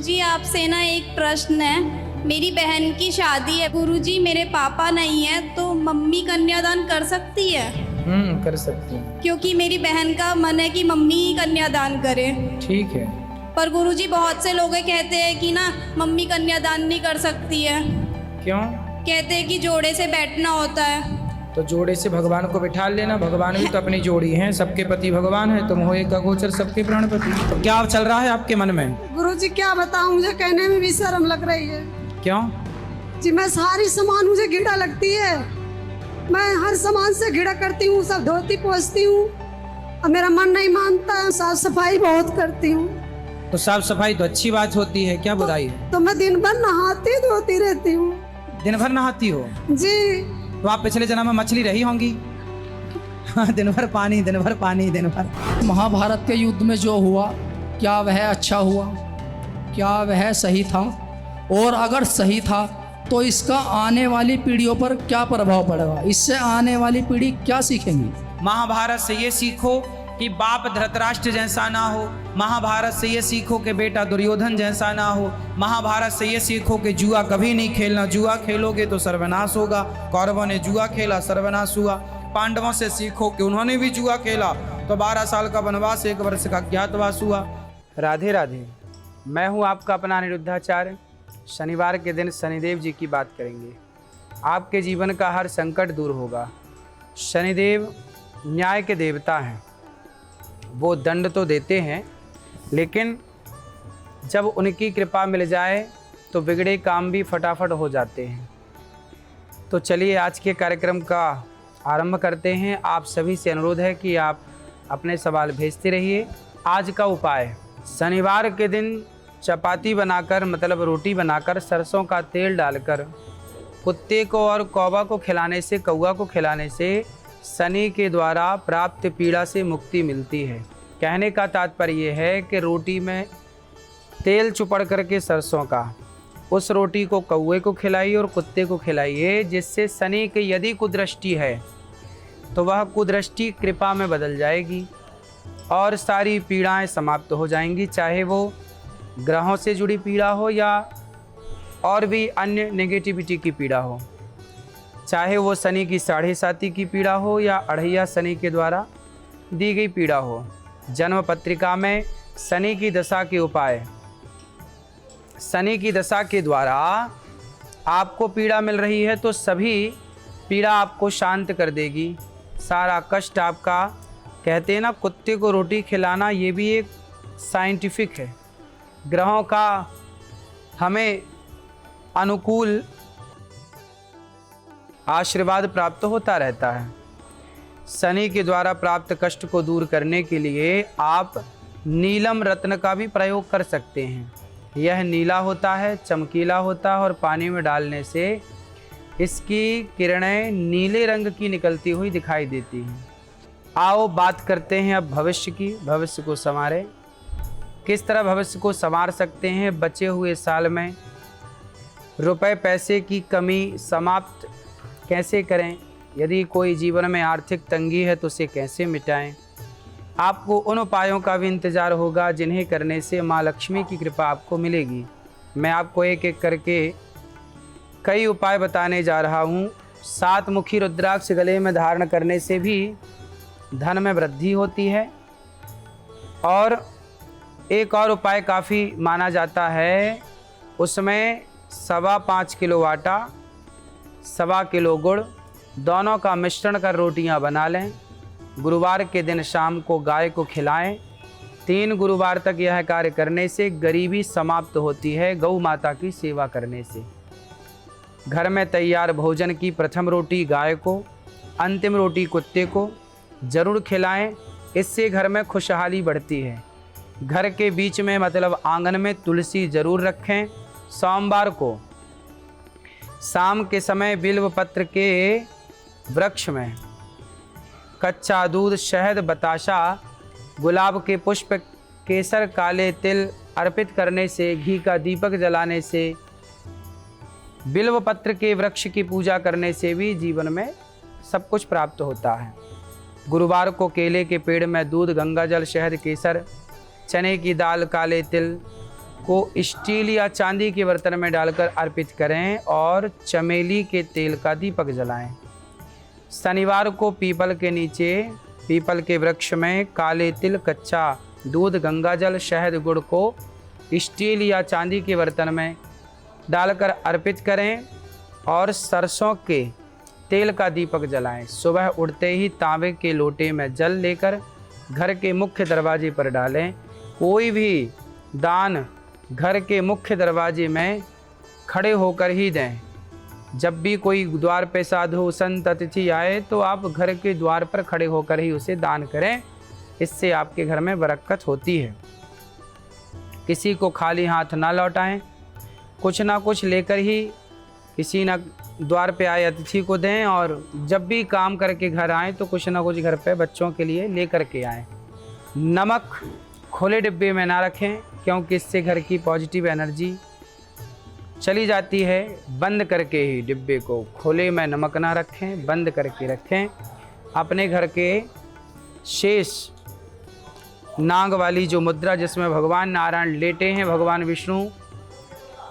गुरुजी आपसे ना एक प्रश्न है। मेरी बहन की शादी है गुरुजी, मेरे पापा नहीं है, तो मम्मी कन्यादान कर सकती है? कर सकती हैं। क्योंकि मेरी बहन का मन है कि मम्मी ही कन्यादान करे। ठीक है। पर गुरुजी बहुत से लोग कहते हैं कि ना मम्मी कन्यादान नहीं कर सकती है। क्यों? कहते हैं कि जोड़े से बैठना होता है। तो जोड़े से भगवान को बिठा लेना, भगवान भी तो अपनी जोड़ी हैं, सबके पति भगवान है, तुम हो एक अगोचर सबके प्राणपति। तो क्या चल रहा है आपके मन में? गुरुजी क्या बताऊं, मुझे कहने में भी शर्म लग रही है। क्यों? जी मैं सारी सामान मुझे घिड़ा लगती है, मैं हर सामान से घिड़ा करती हूँ, सब धोती पोंछती हूँ और मेरा मन नहीं मानता है। साफ सफाई बहुत करती हूँ। तो साफ सफाई तो अच्छी बात होती है, क्या बुराई है? तो मैं दिन भर नहाती धोती रहती हूँ। दिन भर नहाती हो? जी। तो आप पिछले जन्म में मछली रही होंगी। दिन भर पानी, दिन भर पानी, दिन भर। महाभारत के युद्ध में जो हुआ, क्या वह अच्छा हुआ? क्या वह सही था? और अगर सही था तो इसका आने वाली पीढ़ियों पर क्या प्रभाव पड़ेगा? इससे आने वाली पीढ़ी क्या सीखेंगी? महाभारत से ये सीखो कि बाप धृतराष्ट्र जैसा ना हो। महाभारत से ये सीखो कि बेटा दुर्योधन जैसा ना हो। महाभारत से ये सीखो कि जुआ कभी नहीं खेलना, जुआ खेलोगे तो सर्वनाश होगा। कौरवों ने जुआ खेला, सर्वनाश हुआ। पांडवों से सीखो कि उन्होंने भी जुआ खेला तो 12 साल का वनवास, 1 वर्ष का अज्ञातवास हुआ। राधे राधे। मैं हूँ आपका अपना अनिरुद्धाचार्य। शनिवार के दिन शनिदेव जी की बात करेंगे। आपके जीवन का हर संकट दूर होगा। शनिदेव न्याय के देवता हैं, वो दंड तो देते हैं, लेकिन जब उनकी कृपा मिल जाए तो बिगड़े काम भी फटाफट हो जाते हैं। तो चलिए आज के कार्यक्रम का आरंभ करते हैं। आप सभी से अनुरोध है कि आप अपने सवाल भेजते रहिए। आज का उपाय, शनिवार के दिन चपाती बनाकर, मतलब रोटी बनाकर, सरसों का तेल डालकर कुत्ते को और कौवा को खिलाने से, कौवा को खिलाने से शनि के द्वारा प्राप्त पीड़ा से मुक्ति मिलती है। कहने का तात्पर्य यह है कि रोटी में तेल चुपड़ करके सरसों का, उस रोटी को कौवे को खिलाइए और कुत्ते को खिलाइए, जिससे शनि की यदि कुदृष्टि है तो वह कुदृष्टि कृपा में बदल जाएगी और सारी पीड़ाएं समाप्त हो जाएंगी, चाहे वो ग्रहों से जुड़ी पीड़ा हो या और भी अन्य नेगेटिविटी की पीड़ा हो, चाहे वो शनि की 7.5 की पीड़ा हो या अढ़ैया शनि के द्वारा दी गई पीड़ा हो। जन्म पत्रिका में शनि की दशा के उपाय, शनि की दशा के द्वारा आपको पीड़ा मिल रही है तो सभी पीड़ा आपको शांत कर देगी, सारा कष्ट आपका। कहते हैं ना, कुत्ते को रोटी खिलाना, ये भी एक साइंटिफिक है। ग्रहों का हमें अनुकूल आशीर्वाद प्राप्त होता रहता है। शनि के द्वारा प्राप्त कष्ट को दूर करने के लिए आप नीलम रत्न का भी प्रयोग कर सकते हैं। यह नीला होता है, चमकीला होता है और पानी में डालने से इसकी किरणें नीले रंग की निकलती हुई दिखाई देती हैं। आओ बात करते हैं अब भविष्य की। भविष्य को संवारें। किस तरह भविष्य को संवार सकते हैं? बचे हुए साल में रुपए पैसे की कमी समाप्त कैसे करें? यदि कोई जीवन में आर्थिक तंगी है तो उसे कैसे मिटाएं? आपको उन उपायों का भी इंतजार होगा जिन्हें करने से माँ लक्ष्मी की कृपा आपको मिलेगी। मैं आपको एक एक करके कई उपाय बताने जा रहा हूँ। 7 मुखी रुद्राक्ष गले में धारण करने से भी धन में वृद्धि होती है। और एक और उपाय काफ़ी माना जाता है, उसमें 5.25 किलो आटा, 1.25 किलो गुड़, दोनों का मिश्रण कर रोटियां बना लें। गुरुवार के दिन शाम को गाय को खिलाएं। 3 गुरुवार तक यह कार्य करने से गरीबी समाप्त होती है, गौ माता की सेवा करने से। घर में तैयार भोजन की प्रथम रोटी गाय को, अंतिम रोटी कुत्ते को जरूर खिलाएं। इससे घर में खुशहाली बढ़ती है। घर के बीच में, मतलब आंगन में, तुलसी जरूर रखें। सोमवार को शाम के समय बिल्व पत्र के वृक्ष में कच्चा दूध, शहद, बताशा, गुलाब के पुष्प, केसर, काले तिल अर्पित करने से, घी का दीपक जलाने से, बिल्व पत्र के वृक्ष की पूजा करने से भी जीवन में सब कुछ प्राप्त होता है। गुरुवार को केले के पेड़ में दूध, गंगा जल, शहद, केसर, चने की दाल, काले तिल, को स्टील या चांदी के बर्तन में डालकर अर्पित करें और चमेली के तेल का दीपक जलाएं। शनिवार को पीपल के नीचे पीपल के वृक्ष में काले तिल, कच्चा दूध, गंगाजल, शहद, गुड़ को स्टील या चांदी के बर्तन में डालकर अर्पित करें और सरसों के तेल का दीपक जलाएं। सुबह उठते ही तांबे के लोटे में जल लेकर घर के मुख्य दरवाजे पर डालें। कोई भी दान घर के मुख्य दरवाजे में खड़े होकर ही दें। जब भी कोई द्वार पे साधु, संत, अतिथि आए तो आप घर के द्वार पर खड़े होकर ही उसे दान करें। इससे आपके घर में बरकत होती है। किसी को खाली हाथ ना लौटाएं, कुछ ना कुछ लेकर ही किसी ना द्वार पे आए अतिथि को दें। और जब भी काम करके घर आएँ तो कुछ ना कुछ घर पे बच्चों के लिए ले कर के आएँ। नमक खुले डिब्बे में ना रखें, क्योंकि इससे घर की पॉजिटिव एनर्जी चली जाती है। बंद करके ही डिब्बे को, खुले में नमक ना रखें, बंद करके रखें। अपने घर के शेष नाग वाली जो मुद्रा जिसमें भगवान नारायण लेटे हैं, भगवान विष्णु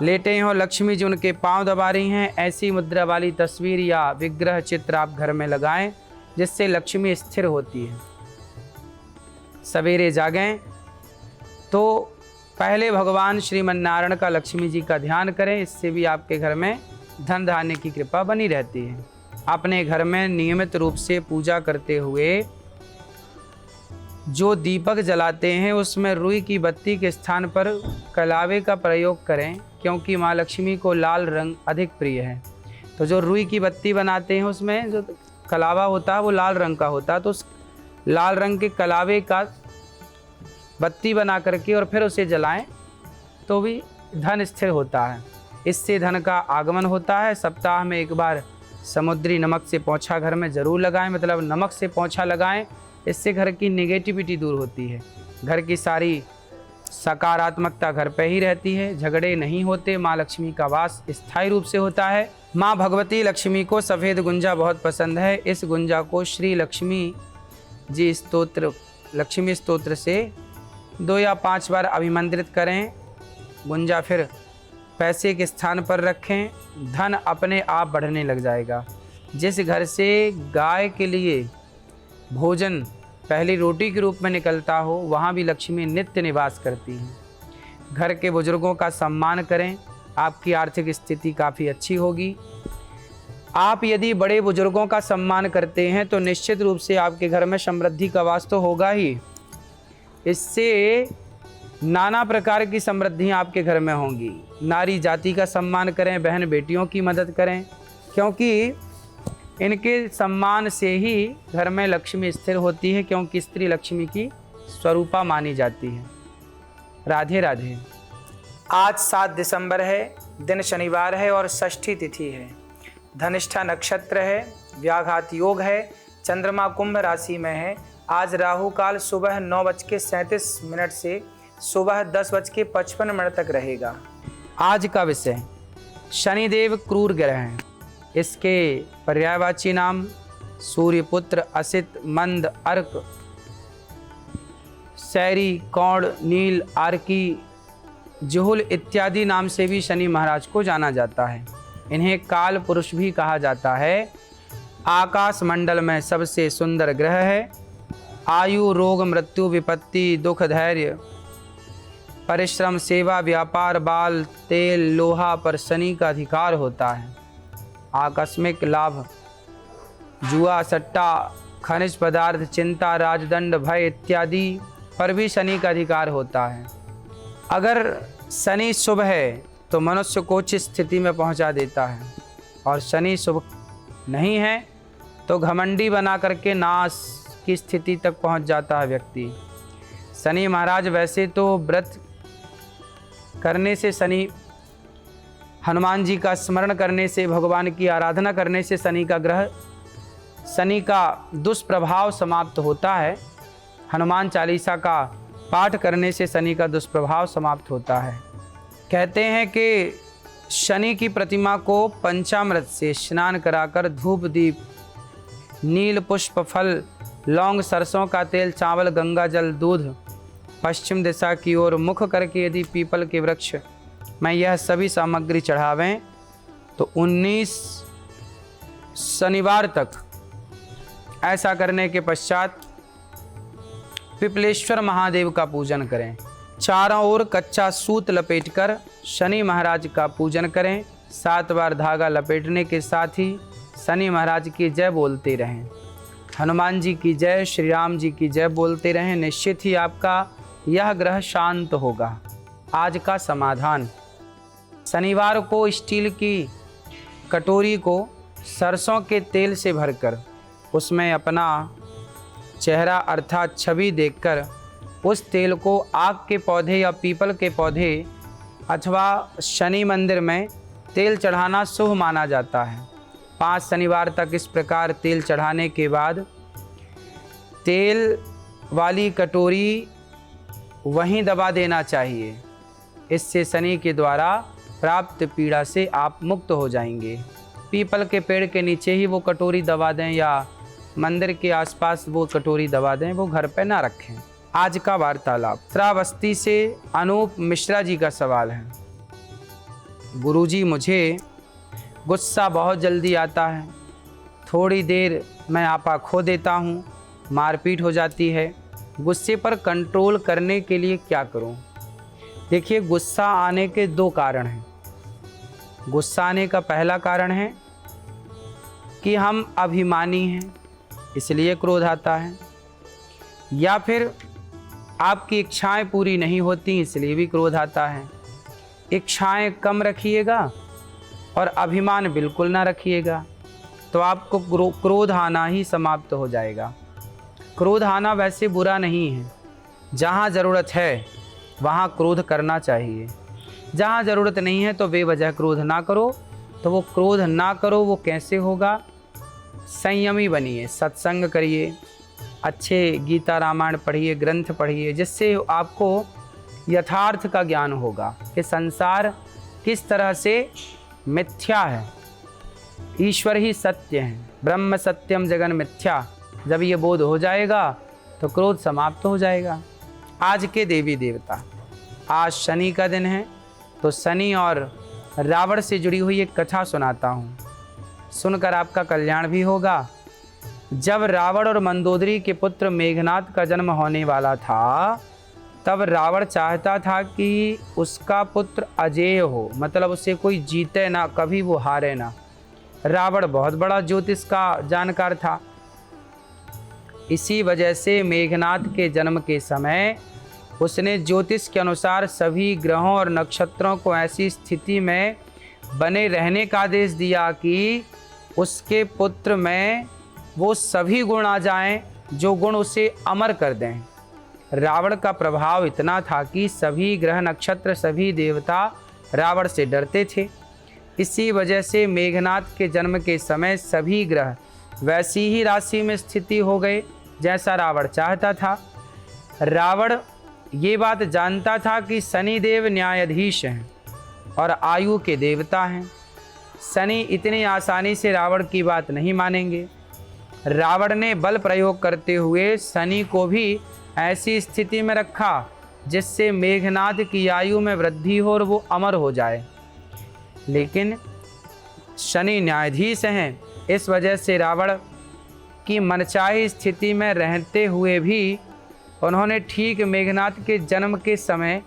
लेटे हैं और लक्ष्मी जी उनके पांव दबा रही हैं, ऐसी मुद्रा वाली तस्वीर या विग्रह चित्र आप घर में लगाएं, जिससे लक्ष्मी स्थिर होती है। सवेरे जागें तो पहले भगवान श्रीमन नारायण का, लक्ष्मी जी का ध्यान करें। इससे भी आपके घर में धन धान्य की कृपा बनी रहती है। अपने घर में नियमित रूप से पूजा करते हुए जो दीपक जलाते हैं उसमें रुई की बत्ती के स्थान पर कलावे का प्रयोग करें, क्योंकि माँ लक्ष्मी को लाल रंग अधिक प्रिय है। तो जो रुई की बत्ती बनाते हैं उसमें जो कलावा होता है वो लाल रंग का होता है। तो उस लाल रंग के कलावे का बत्ती बना करके और फिर उसे जलाएं तो भी धन स्थिर होता है। इससे धन का आगमन होता है। सप्ताह में एक बार समुद्री नमक से पोंछा घर में ज़रूर लगाएं, मतलब नमक से पोंछा लगाएं। इससे घर की नेगेटिविटी दूर होती है, घर की सारी सकारात्मकता घर पे ही रहती है, झगड़े नहीं होते, माँ लक्ष्मी का वास स्थायी रूप से होता है। माँ भगवती लक्ष्मी को सफ़ेद गुंजा बहुत पसंद है। इस गुंजा को श्री लक्ष्मी जी स्तोत्र, लक्ष्मी स्तोत्र से 2 या 5 बार अभिमंत्रित करें। गुंजा फिर पैसे के स्थान पर रखें, धन अपने आप बढ़ने लग जाएगा। जिस घर से गाय के लिए भोजन पहली रोटी के रूप में निकलता हो, वहाँ भी लक्ष्मी नित्य निवास करती हैं। घर के बुजुर्गों का सम्मान करें, आपकी आर्थिक स्थिति काफ़ी अच्छी होगी। आप यदि बड़े बुजुर्गों का सम्मान करते हैं तो निश्चित रूप से आपके घर में समृद्धि का वास तो होगा ही। इससे नाना प्रकार की समृद्धियाँ आपके घर में होंगी। नारी जाति का सम्मान करें, बहन बेटियों की मदद करें, क्योंकि इनके सम्मान से ही घर में लक्ष्मी स्थिर होती है, क्योंकि स्त्री लक्ष्मी की स्वरूपा मानी जाती है। राधे राधे। आज 7 दिसंबर है, दिन शनिवार है और षष्ठी तिथि है। धनिष्ठा नक्षत्र है, व्याघात योग है, चंद्रमा कुंभ राशि में है। आज राहु काल सुबह 9:37 से सुबह 10:55 तक रहेगा। आज का विषय शनिदेव क्रूर ग्रह हैं। इसके पर्यायवाची नाम सूर्यपुत्र, असित, मंद, अर्क, सैरी, कौड़, नील, आर्की, जुहुल इत्यादि नाम से भी शनि महाराज को जाना जाता है। इन्हें काल पुरुष भी कहा जाता है। आकाश मंडल में सबसे सुंदर ग्रह है। आयु, रोग, मृत्यु, विपत्ति, दुख, धैर्य, परिश्रम, सेवा, व्यापार, बाल, तेल, लोहा पर शनि का अधिकार होता है। आकस्मिक लाभ, जुआ, सट्टा, खनिज पदार्थ, चिंता, राजदंड, भय इत्यादि पर भी शनि का अधिकार होता है। अगर शनि शुभ है तो मनुष्य को उच्च स्थिति में पहुंचा देता है, और शनि शुभ नहीं है तो घमंडी बना करके नाश की स्थिति तक पहुंच जाता है व्यक्ति। शनि महाराज वैसे तो व्रत करने से, शनि हनुमान जी का स्मरण करने से, भगवान की आराधना करने से शनि का दुष्प्रभाव समाप्त होता है। हनुमान चालीसा का पाठ करने से शनि का दुष्प्रभाव समाप्त होता है। कहते हैं कि शनि की प्रतिमा को पंचामृत से स्नान कराकर धूप, दीप, नील पुष्प, फल, लौंग, सरसों का तेल, चावल, गंगा जल, दूध पश्चिम दिशा की ओर मुख करके यदि पीपल के वृक्ष में यह सभी सामग्री चढ़ावें तो 19 शनिवार तक ऐसा करने के पश्चात पिपलेश्वर महादेव का पूजन करें। चारों ओर कच्चा सूत लपेटकर शनि महाराज का पूजन करें। 7 बार धागा लपेटने के साथ ही शनि महाराज की जय बोलते रहें। हनुमान जी की जय, श्री राम जी की जय बोलते रहें। निश्चित ही आपका यह ग्रह शांत होगा। आज का समाधान, शनिवार को स्टील की कटोरी को सरसों के तेल से भरकर उसमें अपना चेहरा अर्थात छवि देखकर उस तेल को आग के पौधे या पीपल के पौधे अथवा शनि मंदिर में तेल चढ़ाना शुभ माना जाता है। 5 शनिवार तक इस प्रकार तेल चढ़ाने के बाद तेल वाली कटोरी वहीं दबा देना चाहिए। इससे शनि के द्वारा प्राप्त पीड़ा से आप मुक्त हो जाएंगे। पीपल के पेड़ के नीचे ही वो कटोरी दबा दें या मंदिर के आसपास वो कटोरी दबा दें, वो घर पे ना रखें। आज का वार्तालाप, श्रावस्ती से अनूप मिश्रा जी का सवाल है। गुरुजी, मुझे गुस्सा बहुत जल्दी आता है, थोड़ी देर मैं आपा खो देता हूँ, मारपीट हो जाती है। गुस्से पर कंट्रोल करने के लिए क्या करूँ? देखिए, गुस्सा आने के 2 कारण हैं। गुस्सा आने का पहला कारण है कि हम अभिमानी हैं, इसलिए क्रोध आता है, या फिर आपकी इच्छाएं पूरी नहीं होती इसलिए भी क्रोध आता है। इच्छाएं कम रखिएगा और अभिमान बिल्कुल ना रखिएगा तो आपको क्रोध आना ही समाप्त हो जाएगा। क्रोध आना वैसे बुरा नहीं है। जहाँ ज़रूरत है वहाँ क्रोध करना चाहिए। जहाँ ज़रूरत नहीं है तो बेवजह क्रोध ना करो। तो वो क्रोध ना करो, वो कैसे होगा? संयमी बनिए, सत्संग करिए, अच्छे गीता रामायण पढ़िए, ग्रंथ पढ़िए, जिससे आपको यथार्थ का ज्ञान होगा कि संसार किस तरह से मिथ्या है, ईश्वर ही सत्य है, ब्रह्म सत्यम जगन मिथ्या। जब ये बोध हो जाएगा तो क्रोध समाप्त हो जाएगा। आज के देवी देवता, आज शनि का दिन है तो शनि और रावण से जुड़ी हुई एक कथा सुनाता हूँ, सुनकर आपका कल्याण भी होगा। जब रावण और मंदोदरी के पुत्र मेघनाद का जन्म होने वाला था तब रावण चाहता था कि उसका पुत्र अजेय हो, मतलब उसे कोई जीते ना, कभी वो हारे ना। रावण बहुत बड़ा ज्योतिष का जानकार था। इसी वजह से मेघनाद के जन्म के समय उसने ज्योतिष के अनुसार सभी ग्रहों और नक्षत्रों को ऐसी स्थिति में बने रहने का आदेश दिया कि उसके पुत्र में वो सभी गुण आ जाएं जो गुण उसे अमर कर दें। रावण का प्रभाव इतना था कि सभी ग्रह नक्षत्र, सभी देवता रावण से डरते थे। इसी वजह से मेघनाद के जन्म के समय सभी ग्रह वैसी ही राशि में स्थिति हो गए जैसा रावण चाहता था। रावण ये बात जानता था कि शनिदेव न्यायाधीश हैं और आयु के देवता हैं। शनि इतनी आसानी से रावण की बात नहीं मानेंगे। रावण ने बल प्रयोग करते हुए शनि को भी ऐसी स्थिति में रखा जिससे मेघनाद की आयु में वृद्धि हो और वो अमर हो जाए। लेकिन शनि न्यायाधीश हैं, इस वजह से रावण की मनचाही स्थिति में रहते हुए भी उन्होंने ठीक मेघनाद के जन्म के समय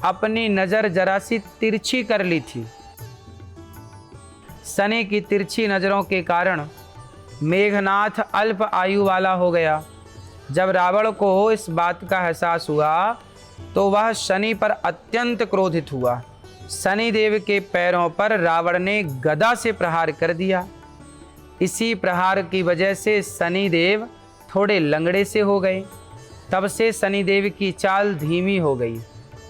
अपनी नज़र जरा सी तिरछी कर ली थी। शनि की तिरछी नज़रों के कारण मेघनाथ अल्प आयु वाला हो गया। जब रावण को इस बात का एहसास हुआ तो वह शनि पर अत्यंत क्रोधित हुआ। शनि देव के पैरों पर रावण ने गदा से प्रहार कर दिया। इसी प्रहार की वजह से शनि देव थोड़े लंगड़े से हो गए। तब से शनि देव की चाल धीमी हो गई।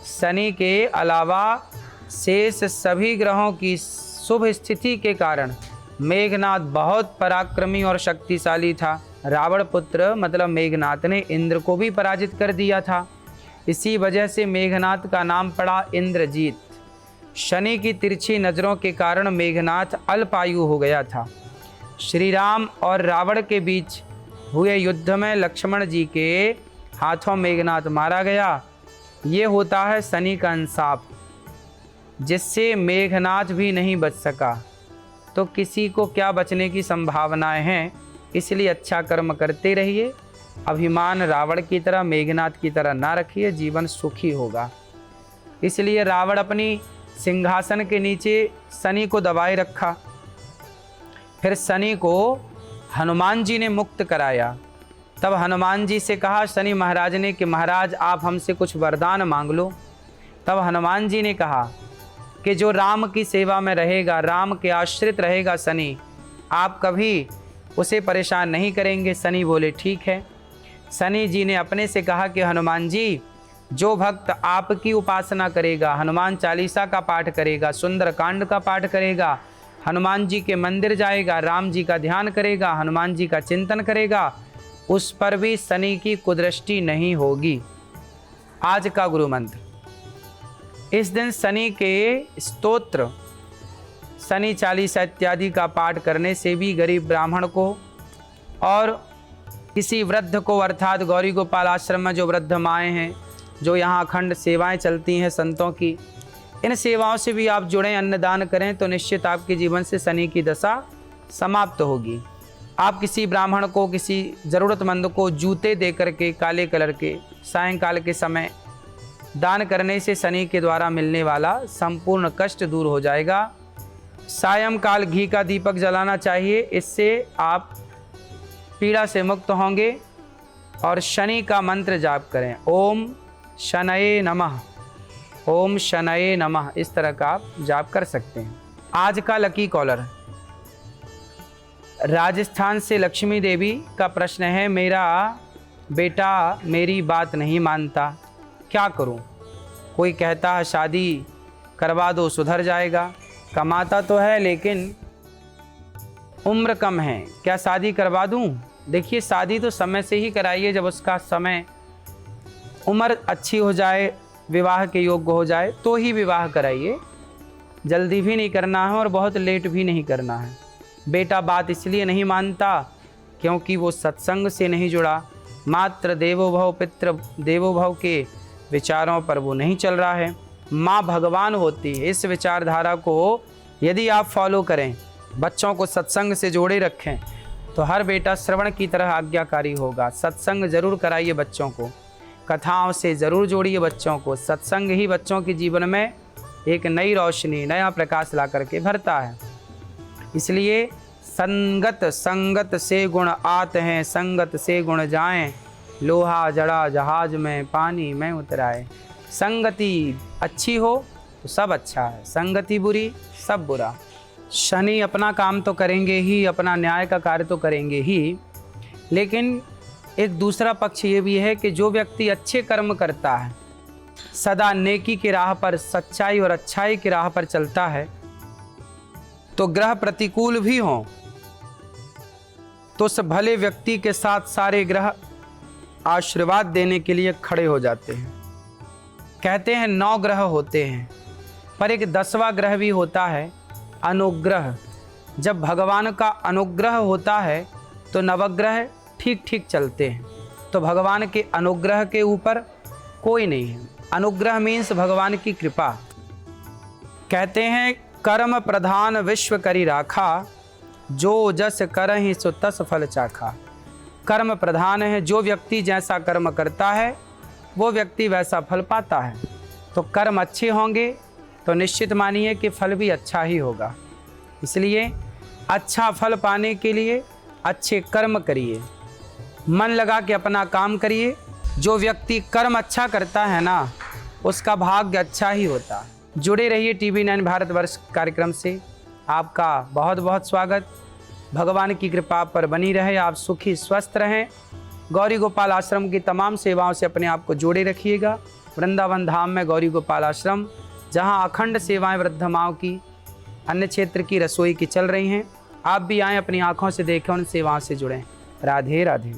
शनि के अलावा शेष सभी ग्रहों की शुभ स्थिति के कारण मेघनाद बहुत पराक्रमी और शक्तिशाली था। रावण पुत्र मतलब मेघनाद ने इंद्र को भी पराजित कर दिया था। इसी वजह से मेघनाद का नाम पड़ा इंद्रजीत। शनि की तिरछी नज़रों के कारण मेघनाद अल्पायु हो गया था। श्री राम और रावण के बीच हुए युद्ध में लक्ष्मण जी के हाथों मेघनाद मारा गया ये होता है शनि का इंसाफ, जिससे मेघनाथ भी नहीं बच सका, तो किसी को क्या बचने की संभावनाएं हैं। इसलिए अच्छा कर्म करते रहिए, अभिमान रावण की तरह मेघनाथ की तरह ना रखिए, जीवन सुखी होगा। इसलिए रावण अपनी सिंहासन के नीचे शनि को दबाए रखा, फिर शनि को हनुमान जी ने मुक्त कराया। तब हनुमान जी से कहा शनि महाराज ने कि महाराज आप हमसे कुछ वरदान मांग लो। तब हनुमान जी ने कहा कि जो राम की सेवा में रहेगा, राम के आश्रित रहेगा शनि, आप कभी उसे परेशान नहीं करेंगे। शनि बोले ठीक है। शनि जी ने अपने से कहा कि हनुमान जी, जो भक्त आपकी उपासना करेगा, हनुमान चालीसा का पाठ करेगा, सुंदर कांड का पाठ करेगा, हनुमान जी के मंदिर जाएगा, राम जी का ध्यान करेगा, हनुमान जी का चिंतन करेगा, उस पर भी शनि की कुदृष्टि नहीं होगी। आज का गुरु मंत्र, इस दिन शनि के स्तोत्र, शनि चालीसा इत्यादि का पाठ करने से भी गरीब ब्राह्मण को और किसी वृद्ध को, अर्थात गौरी गोपाल आश्रम में जो वृद्ध माएँ हैं, जो यहाँ अखंड सेवाएं चलती हैं संतों की, इन सेवाओं से भी आप जुड़ें, अन्नदान करें, तो निश्चित आपके जीवन से शनि की दशा समाप्त होगी। आप किसी ब्राह्मण को, किसी ज़रूरतमंद को जूते दे करके काले कलर के सायंकाल के समय दान करने से शनि के द्वारा मिलने वाला संपूर्ण कष्ट दूर हो जाएगा। सायंकाल घी का दीपक जलाना चाहिए, इससे आप पीड़ा से मुक्त होंगे। और शनि का मंत्र जाप करें, ओम शनये नमः, ओम शनये नमः, इस तरह का आप जाप कर सकते हैं। आज का लकी कॉलर राजस्थान से लक्ष्मी देवी का प्रश्न है, मेरा बेटा मेरी बात नहीं मानता, क्या करूं? कोई कहता है शादी करवा दो सुधर जाएगा, कमाता तो है लेकिन उम्र कम है, क्या शादी करवा दूं? देखिए, शादी तो समय से ही कराइए, जब उसका समय, उम्र अच्छी हो जाए, विवाह के योग्य हो जाए तो ही विवाह कराइए। जल्दी भी नहीं करना है और बहुत लेट भी नहीं करना है। बेटा बात इसलिए नहीं मानता क्योंकि वो सत्संग से नहीं जुड़ा, मात्र देवो भव पितृ देवो भव के विचारों पर वो नहीं चल रहा है। माँ भगवान होती है, इस विचारधारा को यदि आप फॉलो करें, बच्चों को सत्संग से जोड़े रखें, तो हर बेटा श्रवण की तरह आज्ञाकारी होगा। सत्संग जरूर कराइए बच्चों को, कथाओं से ज़रूर जोड़िए बच्चों को। सत्संग ही बच्चों के जीवन में एक नई रोशनी, नया प्रकाश ला करके भरता है। इसलिए संगत से गुण आते हैं, संगत से गुण जाएं, लोहा जड़ा जहाज में पानी में उतराए। संगति अच्छी हो तो सब अच्छा है, संगति बुरी सब बुरा। शनि अपना काम तो करेंगे ही, अपना न्याय का कार्य तो करेंगे ही, लेकिन एक दूसरा पक्ष ये भी है कि जो व्यक्ति अच्छे कर्म करता है, सदा नेकी की राह पर, सच्चाई और अच्छाई की राह पर चलता है, तो ग्रह प्रतिकूल भी हों तो उस भले व्यक्ति के साथ सारे ग्रह आशीर्वाद देने के लिए खड़े हो जाते हैं। कहते हैं 9 ग्रह होते हैं, पर एक 10वां ग्रह भी होता है, अनुग्रह। जब भगवान का अनुग्रह होता है तो नवग्रह ठीक ठीक चलते हैं। तो भगवान के अनुग्रह के ऊपर कोई नहीं है। अनुग्रह मीन्स भगवान की कृपा। कहते हैं कर्म प्रधान विश्व करी राखा, जो जस करहि सो तस फल चाखा। कर्म प्रधान है, जो व्यक्ति जैसा कर्म करता है वो व्यक्ति वैसा फल पाता है। तो कर्म अच्छे होंगे तो निश्चित मानिए कि फल भी अच्छा ही होगा। इसलिए अच्छा फल पाने के लिए अच्छे कर्म करिए, मन लगा के अपना काम करिए। जो व्यक्ति कर्म अच्छा करता है ना, उसका भाग्य अच्छा ही होता है। जुड़े रहिए TV9 भारतवर्ष कार्यक्रम से। आपका बहुत बहुत स्वागत। भगवान की कृपा पर बनी रहे, आप सुखी स्वस्थ रहें। गौरी गोपाल आश्रम की तमाम सेवाओं से अपने आप को जोड़े रखिएगा। वृंदावन धाम में गौरी गोपाल आश्रम, जहां अखंड सेवाएं वृद्ध माओं की, अन्य क्षेत्र की रसोई की चल रही हैं। आप भी आएँ, अपनी आँखों से देखें, उन सेवाओं से जुड़ें। राधे राधे।